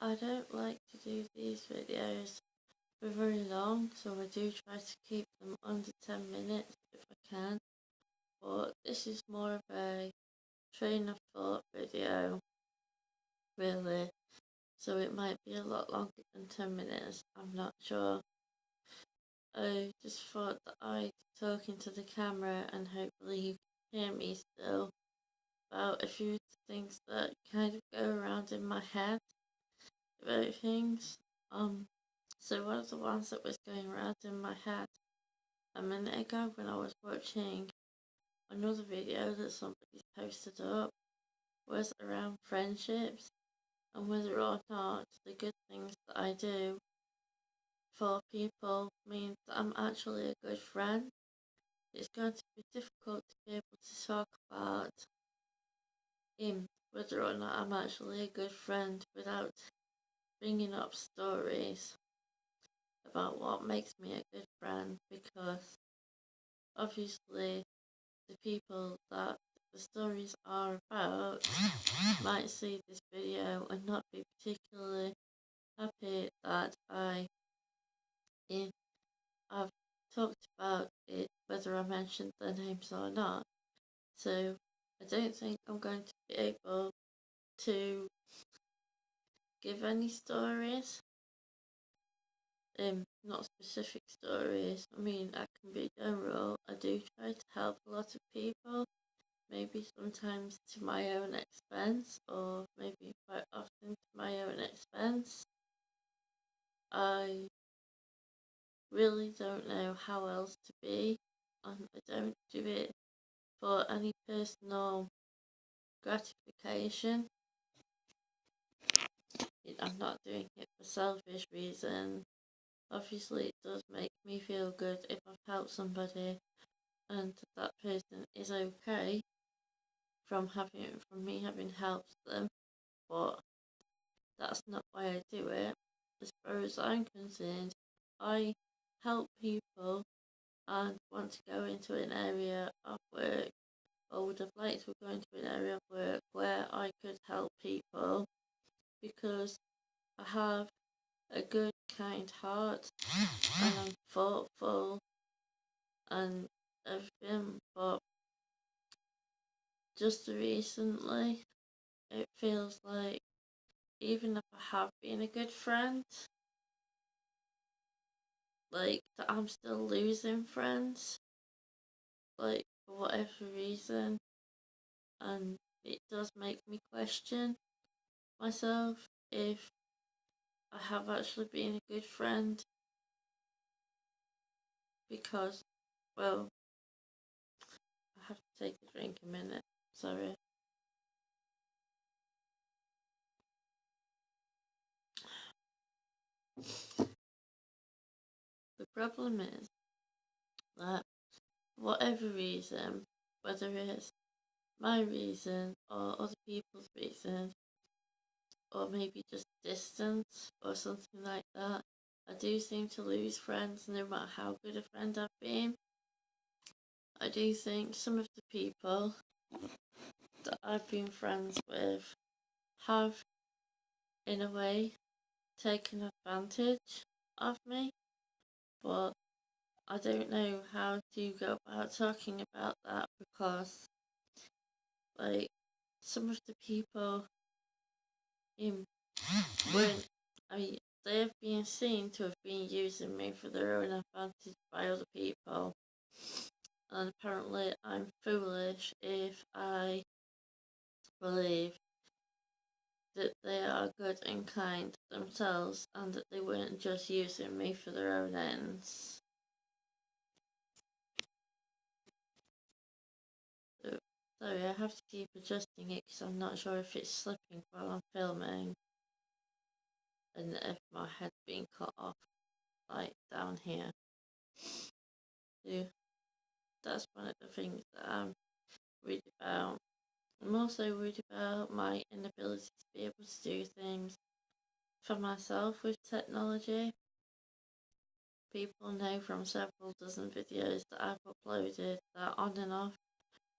I don't like to do these videos for very long, so I do try to keep them under 10 minutes if I can. But this is more of a train of thought video, really. So it might be a lot longer than 10 minutes, I'm not sure. I just thought that I'd talk into the camera and hopefully you can hear me still about a few things that kind of go around in my head about things. So one of the ones that was going around in my head a minute ago when I was watching another video that somebody posted up was around friendships and whether or not the good things that I do for people means that I'm actually a good friend. It's going to be difficult to be able to talk about whether or not I'm actually a good friend without bringing up stories about what makes me a good friend, because obviously the people that the stories are about might see this video and not be particularly happy that I've talked about it, whether I mentioned their names or not. So I don't think I'm going to be able to give any stories. Not specific stories. I mean, I can be general. I do try to help a lot of people, maybe sometimes to my own expense, or maybe quite often to my own expense. I really don't know how else to be, and I don't do it for any personal gratification. I'm not doing it for selfish reasons. Obviously, it does make me feel good if I've helped somebody and that person is okay from me having helped them, but that's not why I do it. As far as I'm concerned, I help people and want to go into an area of work, or would have liked to go into an area of work where I could help people, because I have a good, kind heart and I'm thoughtful and everything, but just recently it feels like even if I have been a good friend, like that I'm still losing friends, like for whatever reason, and it does make me question myself if I have actually been a good friend, because, well, I have to take a drink a minute, sorry. The problem is that whatever reason, whether it's my reason or other people's reasons, or maybe just distance or something like that, I do seem to lose friends no matter how good a friend I've been. I do think some of the people that I've been friends with have, in a way, taken advantage of me, but I don't know how to go about talking about that, because, like, some of the people weren't, I mean, they have been seen to have been using me for their own advantage by other people, and apparently I'm foolish if I believe that they are good and kind themselves and that they weren't just using me for their own ends. So, sorry, I have to keep adjusting it because I'm not sure if it's slipping while I'm filming and if my head's being cut off, like down here. So that's one of the things that I'm worried about. I'm also worried about my inability to be able to do things for myself with technology. People know from several dozen videos that I've uploaded that on and off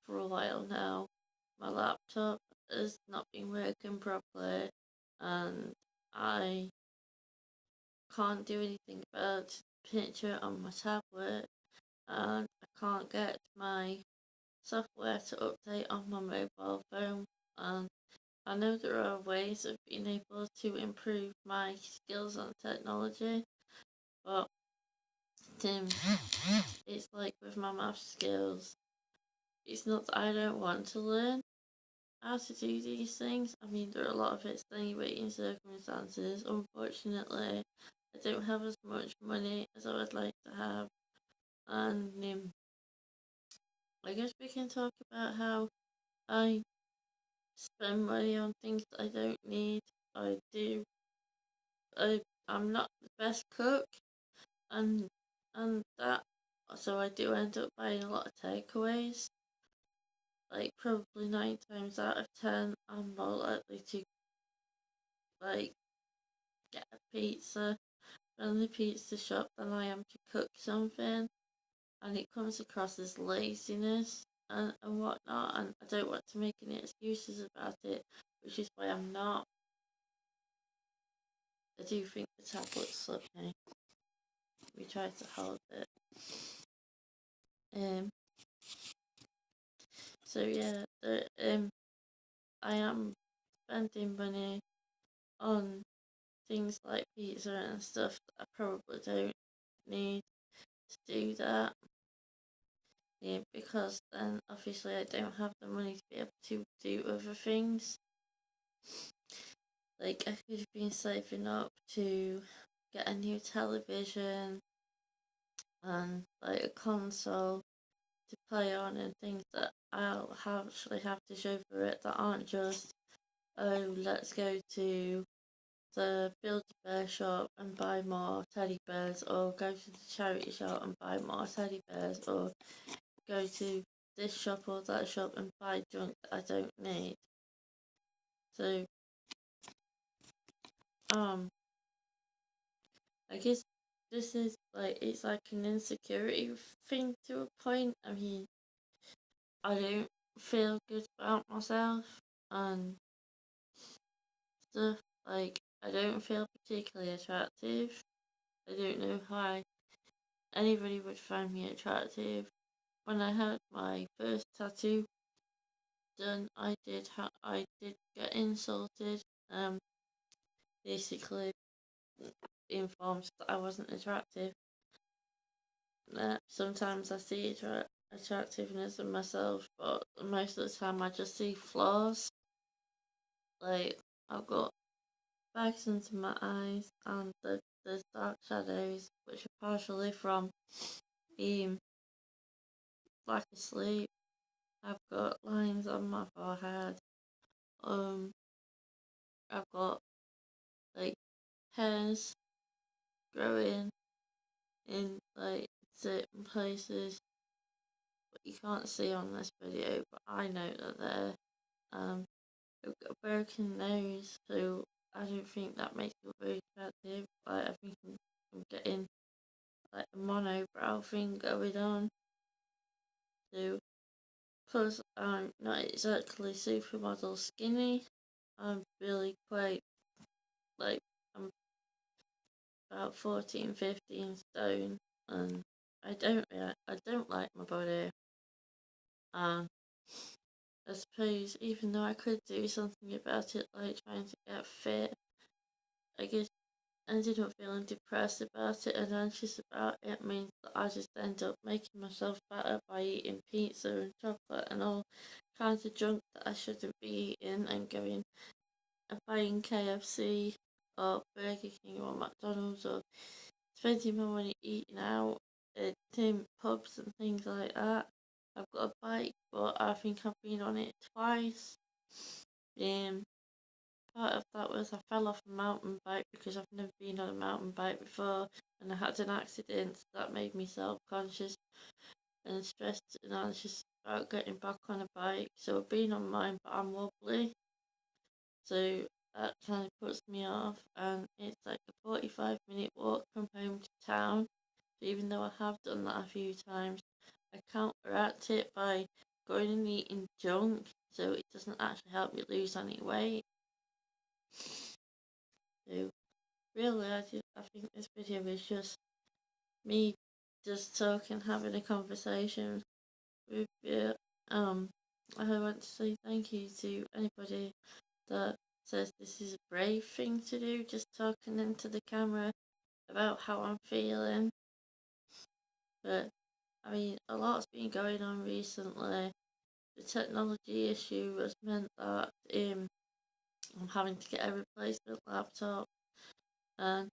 for a while now, my laptop has not been working properly and I can't do anything about the picture on my tablet, and I can't get my software to update on my mobile phone. And I know there are ways of being able to improve my skills on technology, but it's like with my math skills, it's not that I don't want to learn how to do these things. I mean, there are a lot of extenuating circumstances. Unfortunately, I don't have as much money as I would like to have, and I guess we can talk about how I spend money on things that I don't need. I do. I'm not the best cook, and that, so I do end up buying a lot of takeaways. Like probably 9 times out of 10, I'm more likely to like get a pizza from the pizza shop than I am to cook something, and it comes across as laziness and whatnot, and I don't want to make any excuses about it, which is why I'm not. I do think the tablet's slipping. We try to hold it. Um. So yeah, I am spending money on things like pizza and stuff that I probably don't need to do that. Yeah, because then obviously I don't have the money to be able to do other things. Like I could have been saving up to get a new television and like a console to play on, and things that I'll actually have to show for it that aren't just, oh, let's go to the Build-A-Bear shop and buy more teddy bears, or go to the charity shop and buy more teddy bears, or go to this shop or that shop and buy junk that I don't need. So, I guess this is like, it's like an insecurity thing to a point. I mean, I don't feel good about myself and stuff. Like, I don't feel particularly attractive. I don't know how anybody would find me attractive. When I had my first tattoo done, I did get insulted. Basically informed that I wasn't attractive. Sometimes I see attractiveness in myself, but most of the time I just see flaws. Like, I've got bags under my eyes, and there's dark shadows, which are partially from being lack of sleep. I've got lines on my forehead. I've got like hairs growing in like certain places, but you can't see on this video, but I know that they're. I've got a broken nose, so I don't think that makes it very attractive. Like, I think I'm getting like a monobrow thing going on. So, plus I'm not exactly supermodel skinny, I'm really quite like, I'm about 14, 15 stone, and I don't like my body. And I suppose even though I could do something about it, like trying to get fit, I guess I ended up feeling depressed about it and anxious about it. Means that I just end up making myself better by eating pizza and chocolate and all kinds of junk that I shouldn't be eating, and going and buying KFC or Burger King or McDonald's, or spending my money eating out at pubs and things like that. I've got a bike, but I think I've been on it twice. Um, Part of that was I fell off a mountain bike because I've never been on a mountain bike before, and I had an accident that made me self-conscious and stressed and anxious about getting back on a bike. So I've been on mine, but I'm wobbly, so that kind of puts me off. And it's like a 45-minute walk from home to town. So even though I have done that a few times, I counteract it by going and eating junk, so it doesn't actually help me lose any weight. to. Really, I think this video is just me just talking, having a conversation with you. Um, I want to say thank you to anybody that says this is a brave thing to do, just talking into the camera about how I'm feeling. But I mean, a lot's been going on recently. The technology issue has meant that I'm having to get a replacement laptop, and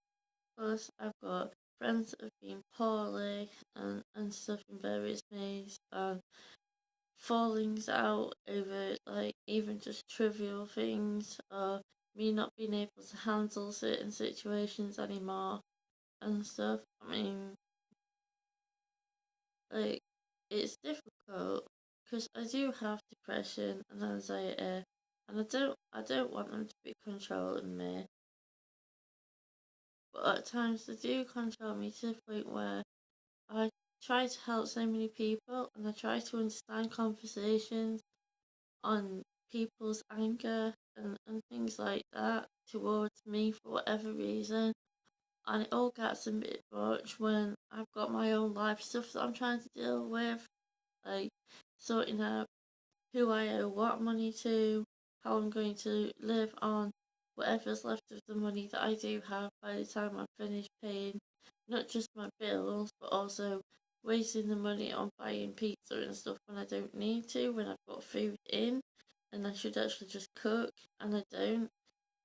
plus I've got friends that have been poorly and stuff in various ways, and fallings out over like even just trivial things, or me not being able to handle certain situations anymore and stuff. I mean, like, it's difficult because I do have depression and anxiety, and I don't want them to be controlling me, but at times they do control me to the point where I try to help so many people, and I try to understand conversations on people's anger and things like that towards me for whatever reason. And it all gets a bit much when I've got my own life stuff that I'm trying to deal with, like sorting out who I owe what money to, how I'm going to live on whatever's left of the money that I do have by the time I'm finished paying not just my bills, but also wasting the money on buying pizza and stuff when I don't need to, when I've got food in and I should actually just cook and I don't.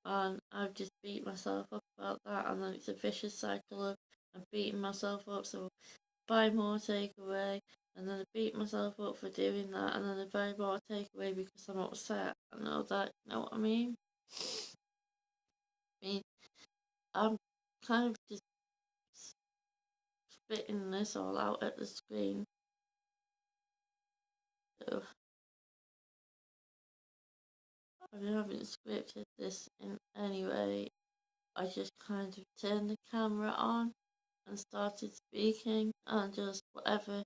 And I've just beat myself up about that, and then it's a vicious cycle of I'm beating myself up, so buy more takeaway, and then I beat myself up for doing that, and then I buy more takeaway because I'm upset and all that. You know what I mean? I mean, I'm kind of just spitting this all out at the screen. So I haven't scripted this in any way. I just kind of turned the camera on and started speaking, and just whatever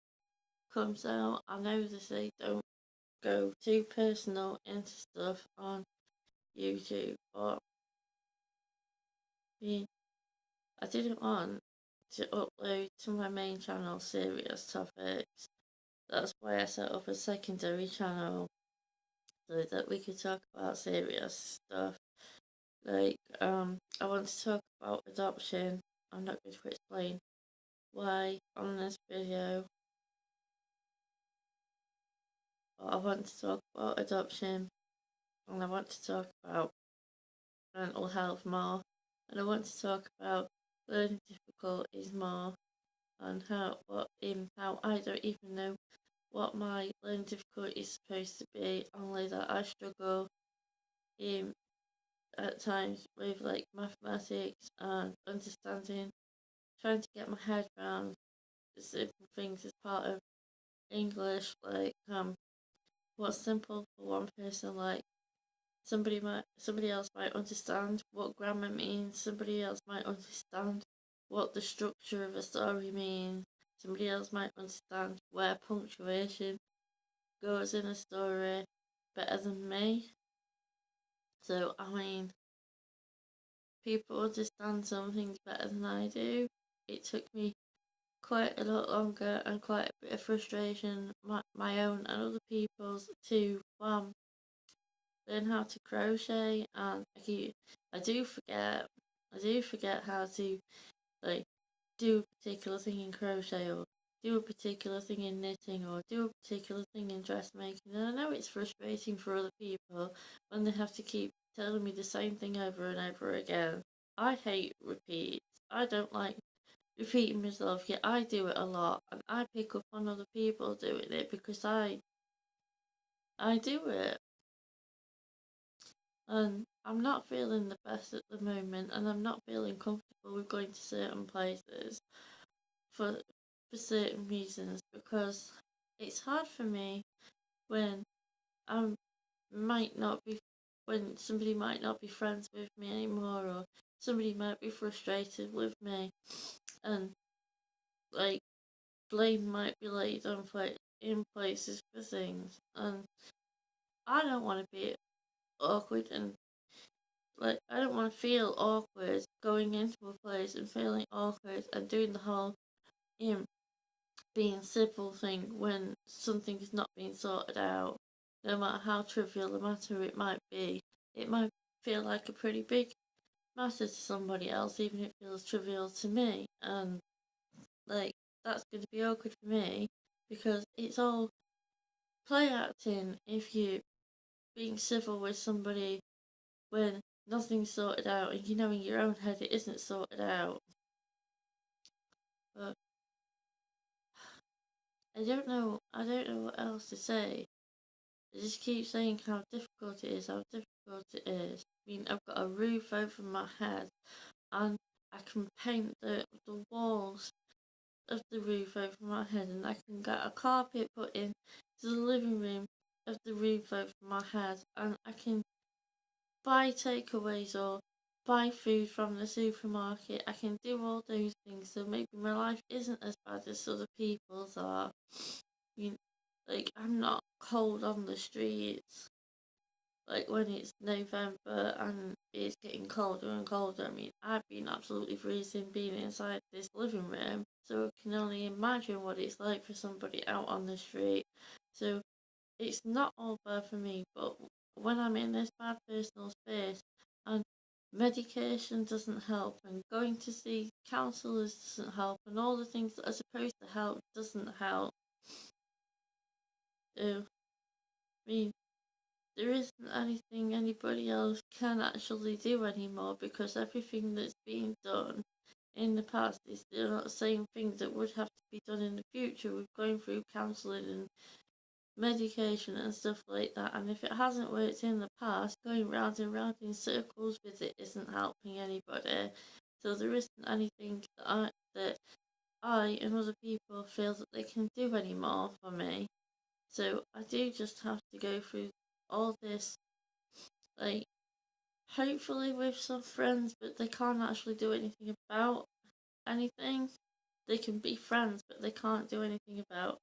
comes out. I know they say don't go too personal into stuff on YouTube, but I mean, I didn't want to upload to my main channel serious topics. That's why I set up a secondary channel so that we could talk about serious stuff. Like, I want to talk about adoption. I'm not going to explain why on this video, but I want to talk about adoption, and I want to talk about mental health more, and I want to talk about learning difficulties more, and how I don't even know what my learning difficulty is supposed to be, only that I struggle in at times with like mathematics and understanding, trying to get my head around the simple things as part of English, like what's simple for one person, like somebody else might understand what grammar means, somebody else might understand what the structure of a story means, somebody else might understand where punctuation goes in a story better than me. So I mean, people understand some things better than I do. It took me quite a lot longer and quite a bit of frustration, my own and other people's, to learn how to crochet, and I do forget how to like do a particular thing in crochet, or do a particular thing in knitting, or do a particular thing in dressmaking. And I know it's frustrating for other people when they have to keep telling me the same thing over and over again. I hate repeats. I don't like repeating myself, yet I do it a lot, and I pick up on other people doing it because I do it. And I'm not feeling the best at the moment, and I'm not feeling comfortable with going to certain places for certain reasons, because it's hard for me when I might not be when somebody might not be friends with me anymore, or somebody might be frustrated with me, and like blame might be laid on in places for things, and I don't want to be awkward and like, I don't want to feel awkward going into a place and feeling awkward and doing the whole being civil thing when something is not being sorted out. No matter how trivial a matter it might be, it might feel like a pretty big matter to somebody else, even if it feels trivial to me. And like, that's going to be awkward for me because it's all play acting if you're being civil with somebody when nothing's sorted out and you know in your own head it isn't sorted out. But I don't know what else to say. I just keep saying how difficult it is, how difficult it is. I mean, I've got a roof over my head and I can paint the walls of the roof over my head, and I can get a carpet put in to the living room of the roof over my head, and I can buy takeaways or buy food from the supermarket. I can do all those things, so maybe my life isn't as bad as other people's are. I mean, like, I'm not cold on the streets. Like, when it's November and it's getting colder and colder, I mean, I've been absolutely freezing being inside this living room, so I can only imagine what it's like for somebody out on the street. So it's not all bad for me, but when I'm in this bad personal space and medication doesn't help and going to see counsellors doesn't help and all the things that are supposed to help doesn't help. So, I mean, there isn't anything anybody else can actually do anymore because everything that's being done in the past is still not the same thing that would have to be done in the future with going through counselling and medication and stuff like that. And if it hasn't worked in the past, going round and round in circles with it isn't helping anybody. So there isn't anything that I and other people feel that they can do anymore for me. So I do just have to go through all this, like, hopefully with some friends, but they can't actually do anything about anything. They can be friends, but they can't do anything about,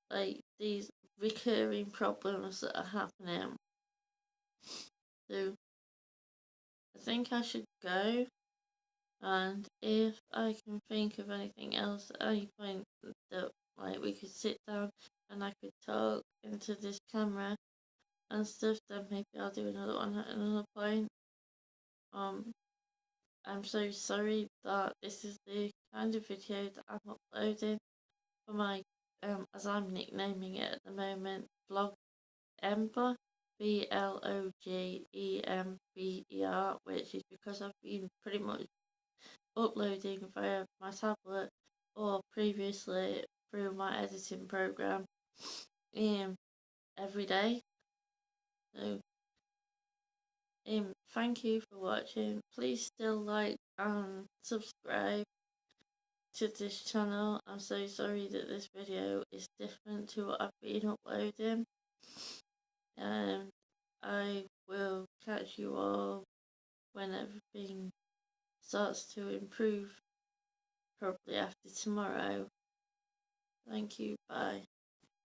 like, these recurring problems that are happening. So I think I should go, and if I can think of anything else at any point that, like, we could sit down and I could talk into this camera and stuff, then maybe I'll do another one at another point. I'm so sorry that this is the kind of video that I'm uploading for my, as I'm nicknaming it at the moment, Vlogember, Vlogember, which is because I've been pretty much uploading via my tablet or previously through my editing program every day. So thank you for watching. Please still like and subscribe to this channel. I'm so sorry that this video is different to what I've been uploading. I will catch you all when everything starts to improve, probably after tomorrow. Thank you, bye.